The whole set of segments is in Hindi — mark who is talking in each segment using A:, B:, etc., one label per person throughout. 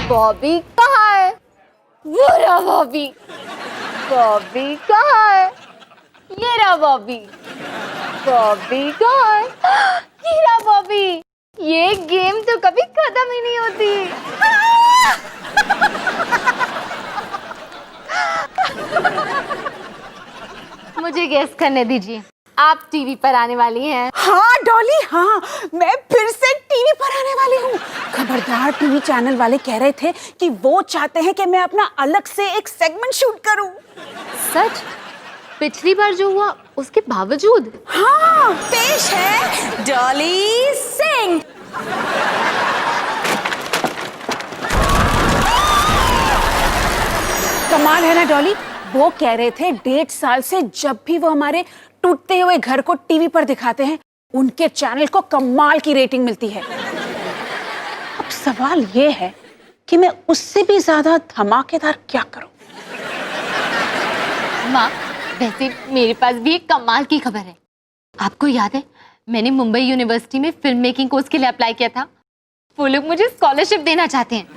A: बॉबी कहाँ है? वो रहा बॉबी। बॉबी कहाँ है? ये रहा बॉबी। बॉबी कहाँ है? ये रहा बॉबी। ये गेम तो कभी खत्म ही नहीं होती। मुझे गेस करने दीजिए, आप टीवी पर आने वाली हैं।
B: हाँ डॉली, हाँ मैं फिर से टीवी पर आने वाली हूँ। खबरदार, टीवी चैनल वाले कह रहे थे कि वो चाहते हैं कि मैं अपना अलग से एक सेगमेंट शूट करूँ।
A: सच? पिछली बार जो हुआ उसके बावजूद?
B: हाँ, पेश है डॉली सिंह। कमाल है ना डॉली, वो कह रहे थे 1.5 साल से जब भी वो हमारे टूटते हुए घर को टीवी पर दिखाते हैं, उनके चैनल को कमाल की रेटिंग मिलती है। अब सवाल ये है कि मैं उससे भी ज्यादा धमाकेदार क्या करूं?
A: माँ, वैसे मेरे पास भी एक कमाल की खबर है। आपको याद है, मैंने मुंबई यूनिवर्सिटी में फिल्म मेकिंग कोर्स के लिए अप्लाई किया था। वो लोग मुझे स्कॉलरशिप देना चाहते हैं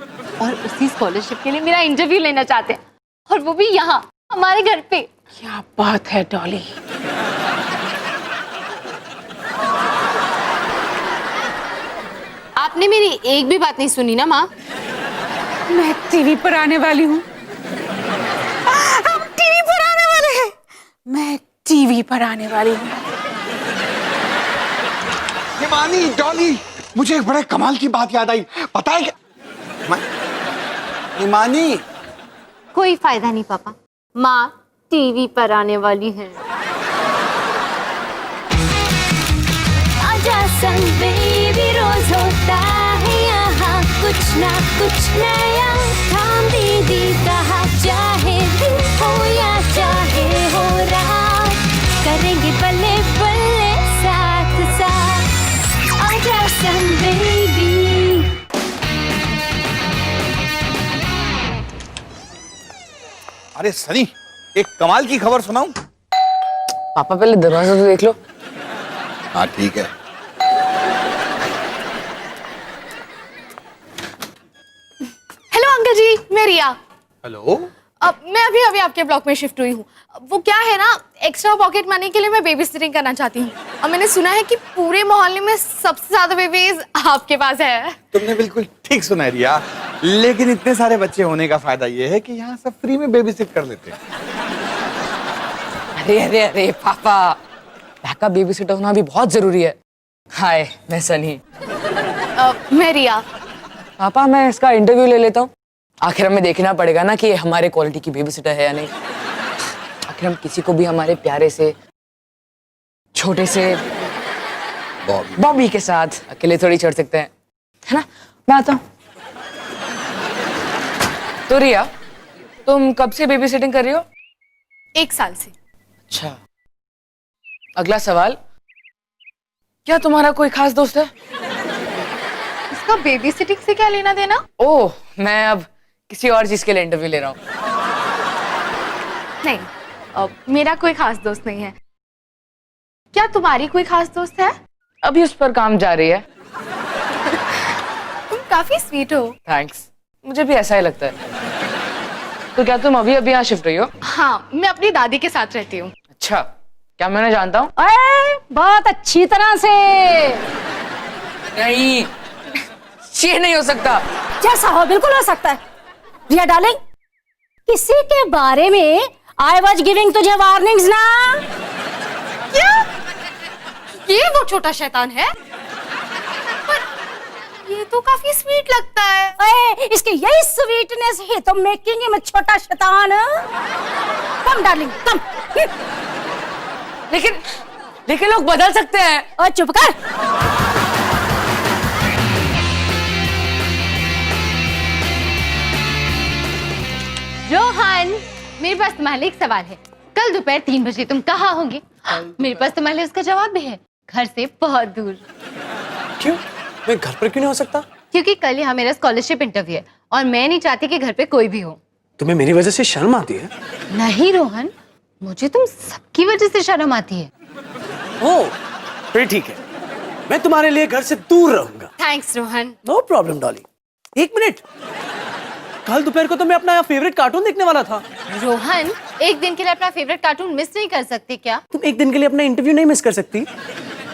A: और उसी स्कॉलरशिप के लिए मेरा इंटरव्यू लेना चाहते हैं, और वो भी यहाँ हमारे घर पे।
B: क्या बात है डॉली।
A: आपने मेरी एक भी बात नहीं सुनी ना माँ?
B: मैं टीवी पर आने वाली हूँ। हम टीवी पर आने वाले हैं। मैं टीवी पर आने वाली हूँ।
C: हिमानी, डॉली, मुझे एक बड़े कमाल की बात याद आई। पता है क्या? हिमानी,
A: कोई फायदा नहीं पापा, माँ टीवी पर आने वाली है।
D: आजा संग बेबी, रोज होता है यहाँ कुछ ना कुछ नया। थाम दीदी कहा, चाहे दिन हो या चाहे हो रात, करेंगे बल्ले बल्ले साथ साथ। आजा संग बेबी।
C: अरे सनी, एक कमाल की खबर सुनाऊं?
E: पापा पहले दरवाजा तो देख लो।
C: हाँ ठीक है।
F: हेलो अंकल जी, मैं रिया।
C: हेलो।
F: अब मैं अभी आपके ब्लॉक में शिफ्ट हुई हूँ। वो क्या है ना, एक्स्ट्रा पॉकेट मनी के लिए मैं बेबी सिटिंग करना चाहती हूँ, और मैंने सुना है कि पूरे मोहल्ले में सबसे ज्यादा बेबीज आपके पास है।
C: तुमने बिल्कुल ठीक सुना है रिया, लेकिन इतने सारे बच्चे होने का फायदा ये है कि यहाँ सब फ्री में बेबी सिट कर लेते हैं।
E: अरे अरे अरे पापा, बैकअप बेबी सिटर होना भी बहुत जरूरी है। हाय, मैं सनी।
F: मैं रिया।
E: पापा, मैं इसका इंटरव्यू ले लेता हूँ। आखिर हमें देखना पड़ेगा ना कि हमारे क्वालिटी की बेबी सिटर है या नहीं। आखिर हम किसी को भी हमारे प्यारे से छोटे से बॉबी के साथ अकेले थोड़ी छोड़ सकते हैं, है ना? मैं आता हूँ। तो रिया, तुम कब से बेबी सिटिंग कर रही हो?
F: 1 साल से।
E: अच्छा, अगला सवाल, क्या तुम्हारा कोई खास दोस्त है?
F: इसका बेबी सिटिंग से क्या लेना देना?
E: ओह, मैं अब किसी और चीज के लिए इंटरव्यू ले रहा हूँ।
F: नहीं, मेरा कोई खास दोस्त नहीं है। क्या तुम्हारी कोई खास दोस्त है?
E: अभी उस पर काम जारी है।
F: तुम काफी स्वीट हो।
E: थैंक्स, मुझे भी ऐसा ही लगता है। तो क्या तुम अभी अभी यहाँ शिफ्ट हुई हो?
F: हाँ, मैं अपनी दादी के साथ रहती हूँ।
E: अच्छा, क्या मैं जानता हूँ?
B: बहुत अच्छी तरह से।
E: नहीं, ये नहीं हो सकता।
B: जैसा हो बिल्कुल हो सकता है। रिया डार्लिंग, किसी के बारे में आई वॉज गिविंग तुझे वार्निंग्स ना।
F: क्या? ये वो छोटा शैतान है? पर ये तो काफी स्वीट लगता है।
B: इसकी यही स्वीटनेस है तो मेकिंग हिम छोटा शैतान। Come darling come.
E: लेकिन लोग बदल सकते हैं।
B: और चुप कर।
A: रोहन, मेरे पास तुम्हारे लिए एक सवाल है। कल दोपहर 3 बजे तुम कहाँ होंगे? मेरे पास तुम्हारे लिए उसका जवाब भी है, घर से बहुत दूर।
G: क्यों? मैं घर पर क्यों नहीं हो सकता?
A: क्योंकि कल यहाँ मेरा स्कॉलरशिप इंटरव्यू है और मैं नहीं चाहती कि घर पे कोई भी हो।
G: तुम्हें मेरी वजह से शर्म आती है?
A: नहीं रोहन, मुझे तुम सबकी वजह से शर्म आती है।
G: ओह, फिर ठीक है, मैं तुम्हारे लिए घर से दूर रहूंगा।
F: Thanks Rohan.
G: No problem Dolly. 1 minute, कल दोपहर को तो मैं अपना फेवरेट कार्टून देखने वाला था।
A: रोहन, एक दिन के लिए अपना फेवरेट कार्टून मिस नहीं कर सकते क्या?
G: तुम एक दिन के लिए अपना इंटरव्यू नहीं मिस कर सकती?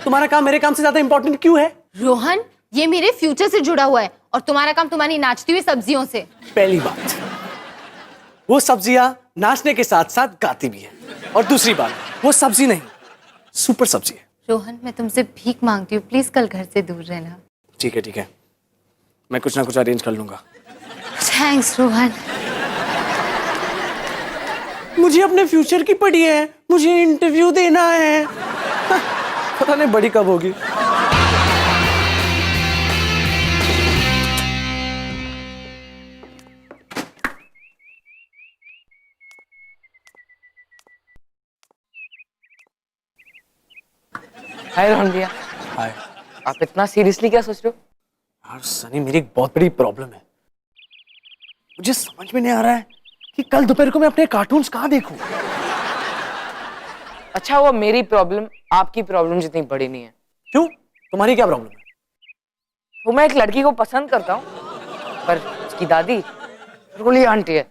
G: तुम्हारा काम मेरे काम से ज्यादा इंपॉर्टेंट क्यों है?
A: रोहन, ये मेरे फ्यूचर से जुड़ा हुआ है और तुम्हारा काम तुम्हारी नाचती हुई सब्जियों से।
G: पहली बात, वो सब्जियां नाचने के साथ साथ गाती भी है, और दूसरी बात, वो सब्जी नहीं, सुपर सब्जी है।
A: रोहन, मैं तुमसे भीख मांगती हूँ, प्लीज कल घर से दूर रहना।
G: ठीक है, मैं कुछ ना कुछ अरेंज कर लूंगा।
A: थैंक्स रोहन।
G: मुझे अपने फ्यूचर की पड़ी है, मुझे इंटरव्यू देना है। पता नहीं बड़ी कब होगी।
E: हाय रोहन भैया।
G: हाय।
E: आप इतना सीरियसली क्या सोच रहे हो?
G: यार सनी, मेरी एक बहुत बड़ी प्रॉब्लम है। मुझे समझ में नहीं आ रहा है कि कल दोपहर को मैं अपने कार्टून्स कहाँ देखूं।
E: अच्छा, वो मेरी प्रॉब्लम आपकी प्रॉब्लम जितनी बड़ी नहीं है।
G: क्यों? तुम्हारी क्या प्रॉब्लम है?
E: वो मैं एक लड़की को पसंद करता हूँ, पर उसकी दादी रोली आंटी है।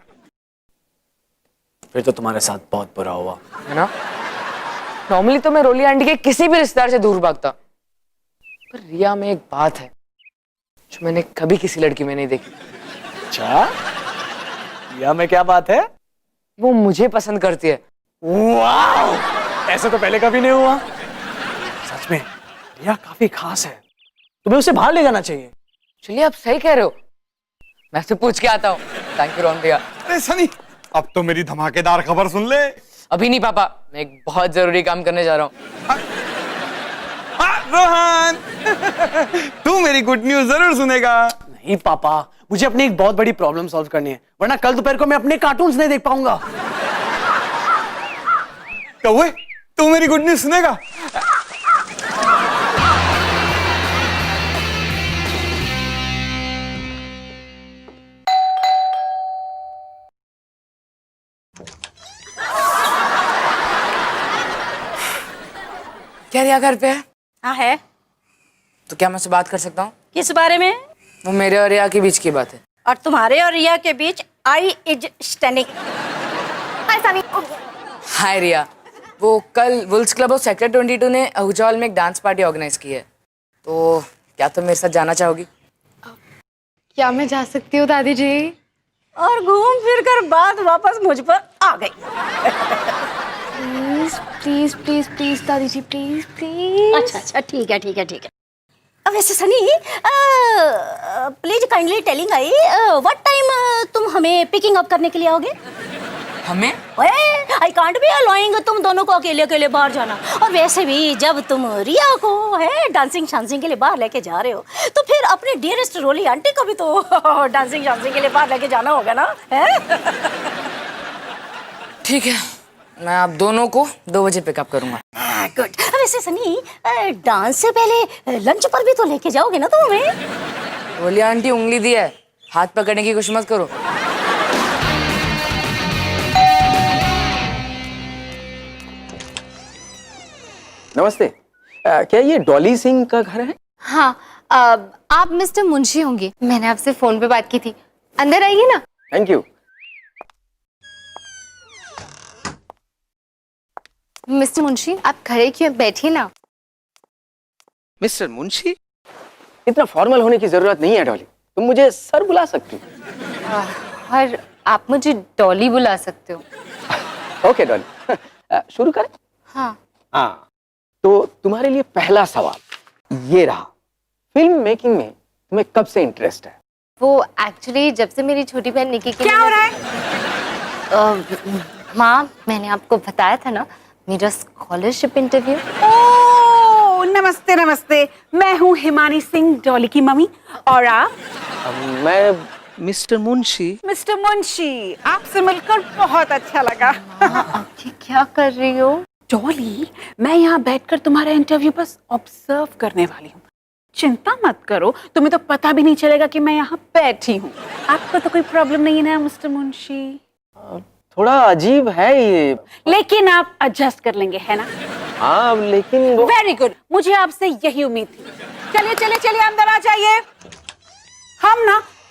G: फिर तो तुम्हारे साथ बहुत बुरा हुआ
E: है ना? नॉर्मली तो मैं रोली आंटी के किसी भी रिश्तेदार से दूर भागता, पर रिया में एक बात है जो मैंने कभी किसी लड़की में नहीं देखी।
G: अच्छा, या मैं क्या बात है?
E: वो मुझे पसंद करती है।
G: वाओ! ऐसा तो पहले कभी नहीं हुआ। सच में रिया काफी खास है, तुम्हें उसे बाहर ले जाना चाहिए।
E: चलिए, आप सही कह रहे हो, मैं उससे पूछ के आता हूँ। थैंक यू रोहन भैया।
C: अरे सनी, अब तो मेरी धमाकेदार खबर सुन ले।
E: अभी नहीं पापा, मैं एक बहुत जरूरी काम करने जा रहा हूँ।
C: रोहन, तू मेरी गुड न्यूज जरूर सुनेगा।
G: नहीं पापा, मुझे अपनी एक बहुत बड़ी प्रॉब्लम सॉल्व करनी है, वरना कल दोपहर को मैं अपने कार्टून्स नहीं देख पाऊंगा।
C: कौवे, तू मेरी गुड न्यूज सुनेगा?
E: क्या रिया घर पे है?
H: हाँ है।
E: तो क्या मैं उससे बात कर सकता हूँ?
H: किस बारे में?
E: वो मेरे और रिया के बीच की बात है।
H: और तुम्हारे और रिया के बीच आई इज स्टैंडिंग। हाय सनी।
E: हाय रिया, वो कल वुल्स क्लब ऑफ सेक्टर 22 ने अहूजा हॉल में एक डांस पार्टी ऑर्गेनाइज की है, तो क्या तुम मेरे साथ जाना चाहोगी?
F: क्या मैं जा सकती हूँ दादी जी?
H: और घूम फिर कर बात वापस मुझ पर आ गई।
F: प्लीज प्लीज प्लीज प्लीज दादी जी, प्लीज प्लीज।
H: अच्छा ठीक है। अब वैसे Sunny, please kindly telling I what time तुम हमें पिकिंग अप करने के लिए आओगे?
E: हमें?
H: आई कांट बी अलाउइंग तुम दोनों को अकेले अकेले बाहर जाना। और वैसे भी जब तुम रिया को है डांसिंग शांसिंग के लिए बाहर लेके जा रहे हो, तो फिर अपने डियरेस्ट रोली आंटी को भी तो डांसिंग शांसिंग के लिए बाहर लेके जाना होगा ना, है?
E: ठीक है, मैं आप दोनों को 2 बजे पिकअप करूंगा।
H: गुड। वैसे सनी, डांस से पहले लंच पर भी तो लेके जाओगे ना तुम हमें?
E: रोली आंटी उंगली दी है, हाथ पकड़ने की कोशिश मत करो।
I: नमस्ते। क्या ये डॉली सिंह का घर है?
A: हाँ, आप मिस्टर मुंशी होंगे, मैंने आपसे फोन पे बात की थी। अंदर आइए ना।
I: Thank you.
A: मिस्टर मुंशी, आप खड़े क्यों, बैठिए ना।
I: मिस्टर मुंशी? इतना फॉर्मल होने की जरूरत नहीं है डॉली, तुम मुझे सर बुला सकती हो।
A: और आप मुझे डॉली बुला सकते हो।
I: ओके डॉली, शुरू करें?
A: हाँ।
I: हाँ, तो तुम्हारे लिए पहला सवाल ये रहा, फिल्म मेकिंग में तुम्हें कब से इंटरेस्ट है?
A: वो एक्चुअली जब से मेरी छोटी बहन निकी के
H: क्या हो रहा है?
A: माँ, मैंने आपको बताया था ना, मेरा स्कॉलरशिप इंटरव्यू।
B: ओ, नमस्ते। मैं हूँ हिमानी सिंह, डॉली की मम्मी। और आप?
I: मैं मिस्टर मुंशी।
B: मिस्टर मुंशी, आपसे मिलकर बहुत अच्छा लगा।
A: आप ये क्या कर रही हो?
B: डॉली, मैं यहाँ बैठकर तुम्हारा इंटरव्यू बस ऑब्जर्व करने वाली हूँ। चिंता मत करो, तुम्हें तो पता भी नहीं चलेगा कि मैं यहाँ बैठी हूँ। आपको तो कोई प्रॉब्लम नहीं है ना मिस्टर मुंशी?
I: थोड़ा अजीब है ये,
B: लेकिन आप एडजस्ट कर लेंगे, है ना?
I: हाँ लेकिन वो...
B: वेरी गुड, मुझे आपसे यही उम्मीद थी। चलिए अंदर आ जाइए। हम ना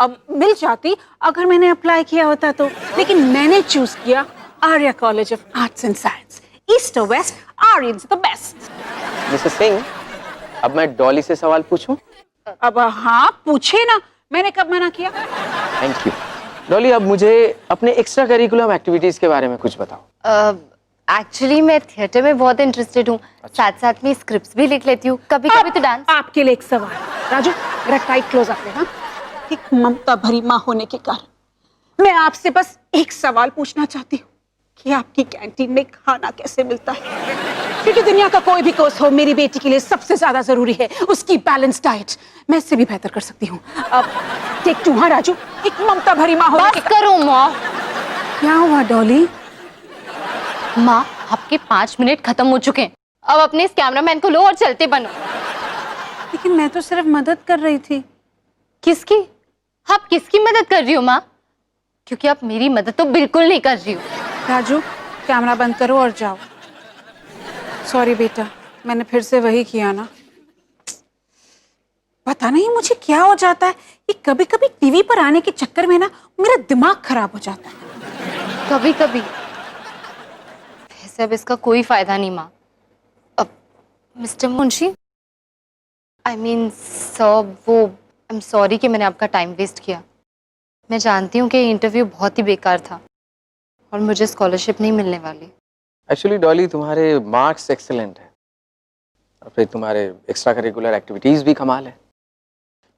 B: अब मिल जाती अगर मैंने अप्लाई किया होता तो, लेकिन मैंने चूज किया Arya college of arts and science. East और west, Aryans the best.
I: Mrs Singh, अब मैं डॉली से सवाल पूछूं?
B: अब हाँ पूछे ना, मैंने कब मना किया?
I: Thank you. डॉली, अब मुझे अपने एक्स्ट्रा करिकुलम एक्टिविटीज के बारे में कुछ बताओ।
A: एक्चुअली मैं थिएटर में बहुत इंटरेस्टेड हूँ, साथ साथ में स्क्रिप्ट्स भी लिख लेती हूँ, कभी कभी तो डांस।
B: आपके लिए एक सवाल राजू, मेरा टाइट क्लोज अप लेना। एक ममता भरी माँ होने के कारण मैं आपसे बस एक सवाल पूछना चाहती हूँ कि आपकी कैंटीन में खाना कैसे मिलता है? क्योंकि दुनिया का कोई भी कोर्स हो, मेरी बेटी के लिए सबसे ज्यादा जरूरी है उसकी बैलेंस डाइट। मैं इससे भी बेहतर कर सकती हूँ। अब टेक 2 हाँ राजू, एक ममता भरी माँ होने
A: बस करो माँ।
B: क्या हुआ डॉली?
A: माँ, आपके 5 मिनट खत्म हो चुके हैं, अब अपने इस कैमरामैन को लो और चलते बनो।
B: लेकिन मैं तो सिर्फ मदद कर रही थी।
A: किसकी? आप किसकी मदद कर रही हो माँ? क्योंकि आप मेरी मदद तो बिल्कुल नहीं कर रही हो।
B: राजू, कैमरा बंद करो और जाओ। सॉरी बेटा, मैंने फिर से वही किया ना। पता नहीं मुझे क्या हो जाता है कि कभी कभी टीवी पर आने के चक्कर में ना मेरा दिमाग खराब हो जाता है।
A: कभी कभी वैसे अब इसका कोई फायदा नहीं माँ। अब mister Munshi, I mean sir, वो आई एम सॉरी कि मैंने आपका टाइम वेस्ट किया। मैं जानती हूँ कि इंटरव्यू बहुत ही बेकार था और मुझे स्कॉलरशिप नहीं मिलने वाली।
I: एक्चुअली डॉली, तुम्हारे मार्क्स एक्सेलेंट है और फिर तुम्हारे एक्स्ट्रा करिकुलर एक्टिविटीज भी कमाल है।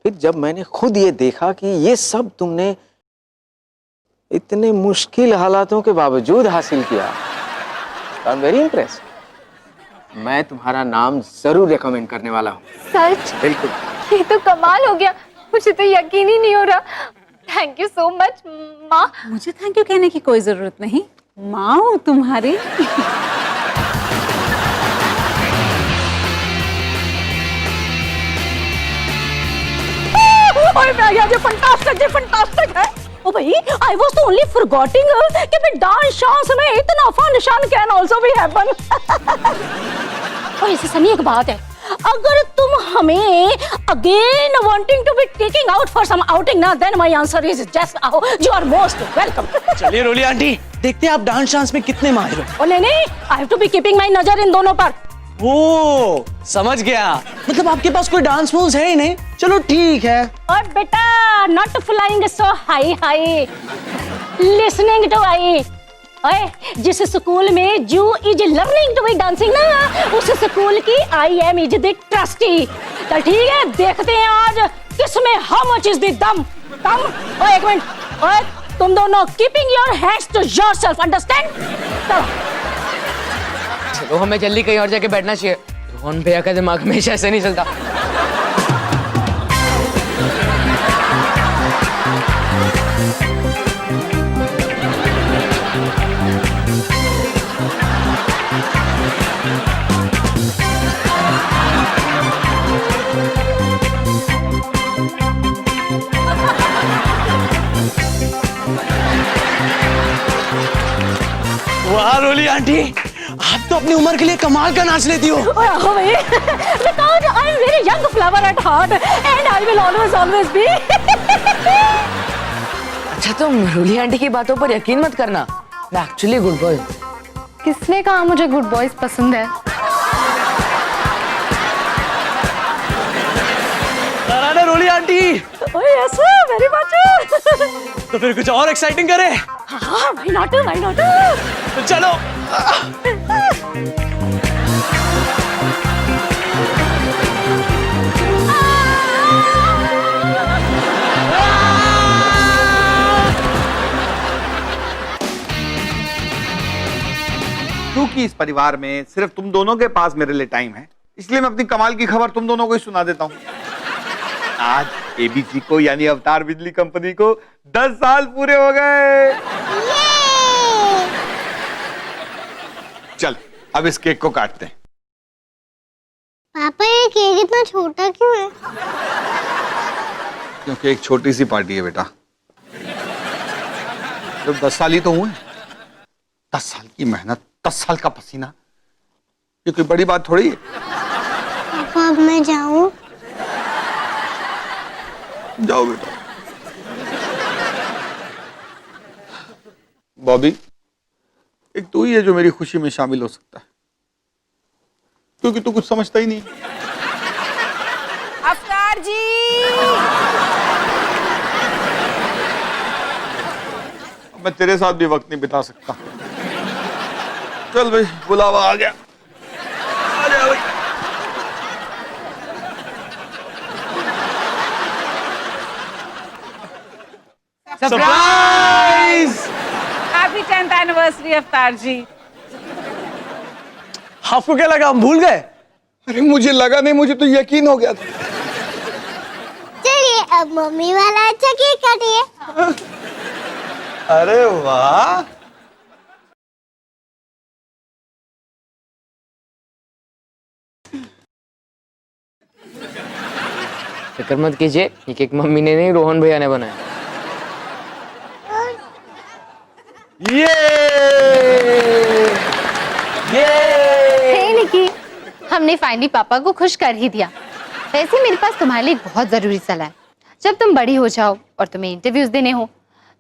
I: फिर जब मैंने खुद ये देखा कि ये सब तुमने इतने मुश्किल हालातों के बावजूद हासिल किया, आई एम वेरी इम्प्रेस्ड। मैं तुम्हारा नाम जरूर रिकमेंड करने वाला हूँ।
A: सच?
I: बिल्कुल।
A: ये तो कमाल हो गया, मुझे तो यकीन ही नहीं हो रहा। थैंक यू सो मच माँ।
B: मुझे थैंक यू कहने की कोई जरूरत नहीं, माँ हूँ तुम्हारी।
H: ये फंटास्टिक है। ओ भाई, I was only forgetting कि फिर डांस शांस में इतना fun can also be happen. और इसे सनी एक बात है, अगर तुम हमें again wanting to be taking out for some outing ना, then my answer is just you are most welcome.
G: चलिए रोली आंटी, देखते हैं आप डांस डांस में कितने माहिर हो।
H: ओ नहीं, I have to be keeping my नजर इन दोनों पर।
G: ओ समझ गया, मतलब आपके पास कोई डांस मूव्स है ही नहीं। चलो ठीक है।
H: और बेटा, not flying so high, listening to I. ओए, जिस स्कूल में जू is learning to be dancing ना, उस स्कूल की I am is the trustee. चल ठीक है, देखते हैं आज किसमें हाउ मच इज द दम। ओए एक मिनट, ओए तुम दोनों keeping your hands to yourself, understand?
E: चलो हमें जल्दी कहीं और जाके बैठना चाहिए। रोहन भैया का दिमाग हमेशा ऐसे नहीं चलता।
G: वाह रोली आंटी, आप तो अपनी उम्र के लिए कमाल का नाच लेती हो।
H: Oh, भाई, because I am very young flower at heart and I will always be।
E: अच्छा, तुम रोली आंटी की बातों पर यकीन मत करना, मैं एक्चुअली गुड बॉय।
A: किसने कहा मुझे गुड बॉयज पसंद है?
G: रोली आंटी,
H: ओए यस, वेरी मच।
G: तो फिर कुछ और एक्साइटिंग करें?
H: हाँ, why not?
G: तो चलो।
C: क्योंकि इस परिवार में सिर्फ तुम दोनों के पास मेरे लिए टाइम है, इसलिए मैं अपनी कमाल की खबर तुम दोनों को ही सुना देता हूँ। आज एबीसी को यानी अवतार बिजली कंपनी को 10 साल पूरे हो गए। चल अब इस केक को काटते हैं।
D: पापा, ये केक इतना छोटा क्यों है?
C: क्योंकि एक छोटी सी पार्टी है बेटा। जब 10 साल ही तो हुए, 10 साल की मेहनत, 10 साल का पसीना, ये कोई बड़ी बात थोड़ी है।
D: पापा, अब मैं जाऊं?
C: जाओ बेटा। बॉबी, एक तू ही है जो मेरी खुशी में शामिल हो सकता है, क्योंकि तू कुछ समझता ही नहीं।
B: अफ्तार जी,
C: मैं तेरे साथ भी वक्त नहीं बिता सकता। चल भाई, बुलावा आ गया। आ जा भाई।
G: सरप्राइज!
B: हैप्पी 10th एनिवर्सरी अफ्तार जी।
G: आपको क्या लगा हम भूल गए?
C: अरे मुझे लगा नहीं, मुझे तो यकीन हो गया था।
D: चलिए अब मम्मी वाला अच्छा केक काटिए।
C: अरे वाह,
E: फिक्र मत कीजिए, ये केक मम्मी ने नहीं रोहन भैया ने बनाया।
G: ये
A: हे निकी, हमने फाइनली पापा को खुश कर ही दिया। वैसे मेरे पास तुम्हारे लिए एक बहुत जरूरी सलाह है। जब तुम बड़ी हो जाओ और तुम्हें इंटरव्यूज देने हो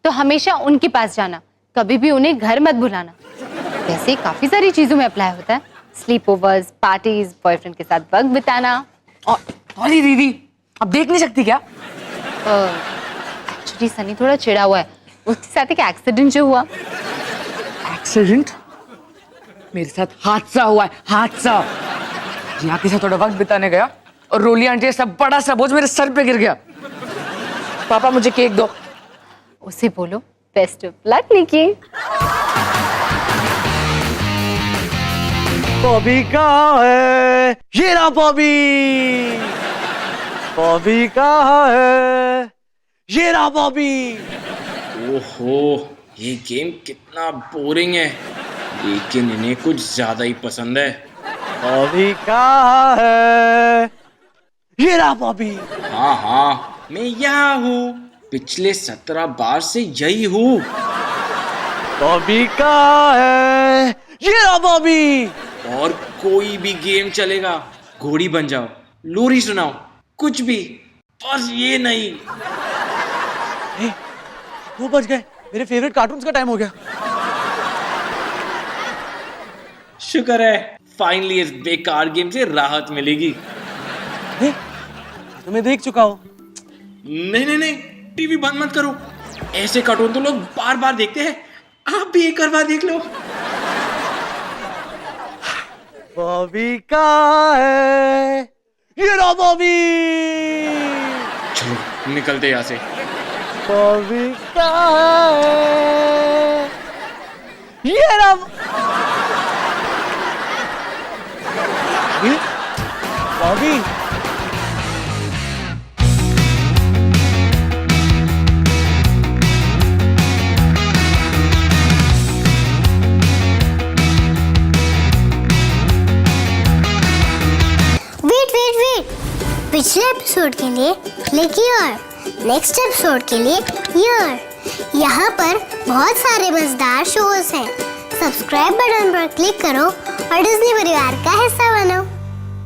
A: तो हमेशा उनके पास जाना, कभी भी उन्हें घर मत बुलाना। वैसे काफी सारी चीजों में अप्लाई होता है, स्लीप ओवर्स, पार्टीज, बॉयफ्रेंड के साथ वक्त बिताना।
E: और सॉरी दीदी, अब देख नहीं सकती क्या?
A: एक्चुअली सनी थोड़ा चिढ़ा हुआ है, उसके साथ एक एक्सीडेंट जो हुआ।
E: एक्सीडेंट? मेरे साथ हादसा हुआ है, हादसा। जिया के साथ थोड़ा वक्त बिताने गया और रोली आंटी सब बड़ा सा बोझ मेरे सर पे गिर गया। पापा मुझे केक दो।
A: उसे बोलो बेस्ट ऑफ लक निकी।
G: बॉबी कहाँ है? ये रहा बॉबी। बॉबी कहाँ है? ये रहा बॉबी।
J: ओहो, ये गेम कितना बोरिंग है, लेकिन इन्हें कुछ ज्यादा ही पसंद है।
G: बॉबी कहाँ है? ये रहा बॉबी।
J: हाँ हाँ, मैं यहाँ हूँ, पिछले 17 बार से यही हूँ।
G: बॉबी कहाँ है? ये रहा बॉबी।
J: और कोई भी गेम चलेगा, घोड़ी बन जाओ, लोरी सुनाओ, कुछ भी, बस ये नहीं।
G: ए, 2 बज गए, मेरे फेवरेट कार्टून्स का टाइम हो गया।
J: शुक्र है, फाइनली इस बेकार गेम से राहत मिलेगी।
G: ए, तो मैं देख चुका हूँ।
J: नहीं नहीं नहीं, टीवी बंद मत करो, ऐसे कार्टून तो लोग बार बार देखते हैं, आप भी एक बार देख लो।
G: बॉबी कहाँ है? ये रहा बॉबी।
J: चलो निकलते यहाँ से।
G: बॉबी कहाँ है? ये रहा बॉबी।
D: पिछले एपिसोड के लिए क्लिक हियर, नेक्स्ट एपिसोड के लिए हियर। यहाँ पर बहुत सारे मजेदार शोज हैं। सब्सक्राइब बटन पर क्लिक करो और डिज्नी परिवार का हिस्सा बनो।